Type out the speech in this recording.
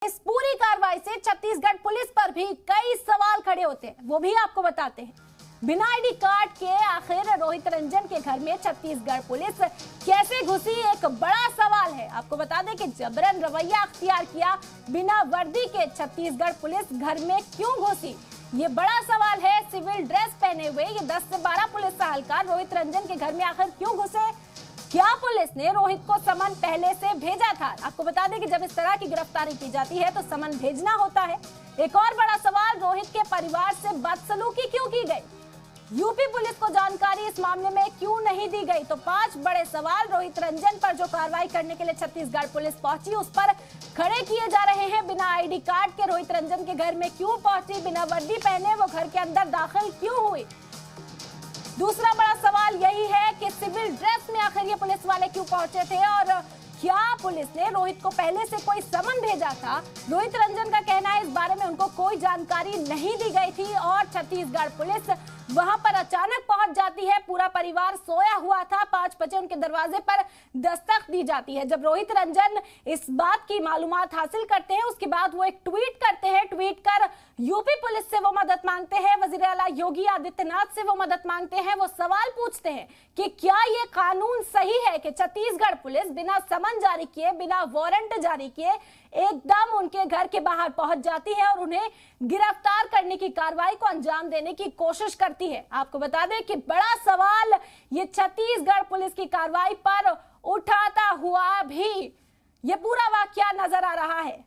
इस पूरी कार्रवाई से छत्तीसगढ़ पुलिस पर भी कई सवाल खड़े होते हैं, वो भी आपको बताते हैं। बिना आईडी कार्ड के आखिर रोहित रंजन के घर में छत्तीसगढ़ पुलिस कैसे घुसी, एक बड़ा सवाल है। आपको बता दें कि जबरन रवैया अख्तियार किया बिना वर्दी के छत्तीसगढ़ पुलिस घर में क्यों घुसी, ये बड़ा सवाल है। सिविल ड्रेस पहने हुए ये 10 से 12 पुलिस सहायकार रोहित रंजन के घर में आखिर क्यों घुसे? क्या पुलिस ने रोहित को समन पहले से भेजा था? आपको बता दें कि जब इस तरह की गिरफ्तारी की जाती है तो समन भेजना होता है। एक और बड़ा सवाल, रोहित के परिवार से बदसलूकी क्यों की गई? यूपी पुलिस को जानकारी इस मामले में क्यों नहीं दी गई? तो 5 बड़े सवाल रोहित रंजन पर जो कार्रवाई करने के लिए छत्तीसगढ़ पुलिस पहुंची उस पर खड़े किए जा रहे हैं। बिना आईडी कार्ड के रोहित रंजन के घर में क्यों पहुंची, बिना वर्दी पहने वो घर के अंदर दाखिल क्यों हुई? दूसरा बड़ा सवाल यही है कि सिविल ड्रेस में आखिर ये पुलिस वाले क्यों पहुंचे थे और क्या पुलिस ने रोहित को पहले से कोई समन भेजा था? रोहित रंजन का कहना है इस बारे में उनको कोई जानकारी नहीं दी गई थी और छत्तीसगढ़ पुलिस वहां पर अचानक पहुंच जाती है। पूरा परिवार सोया हुआ था, 5 बजे उनके दरवाजे पर दस्तक दी जाती है। जब रोहित रंजन इस बात की मालूमात हासिल करते हैं उसके बाद वो एक ट्वीट करते हैं। ट्वीट कर यूपी पुलिस से वो मदद मांगते हैं, वजीर आला योगी आदित्यनाथ से वो मदद मांगते हैं। वो सवाल पूछते हैं कि क्या ये कानून सही है कि छत्तीसगढ़ पुलिस बिना समन जारी किए, बिना वारंट जारी किए एकदम उनके घर के बाहर पहुंच जाती है और उन्हें गिरफ्तार करने की कार्रवाई को अंजाम देने की कोशिश करती है। आपको बता दें कि बड़ा सवाल ये छत्तीसगढ़ पुलिस की कार्रवाई पर उठाता हुआ भी ये पूरा वाकया नजर आ रहा है।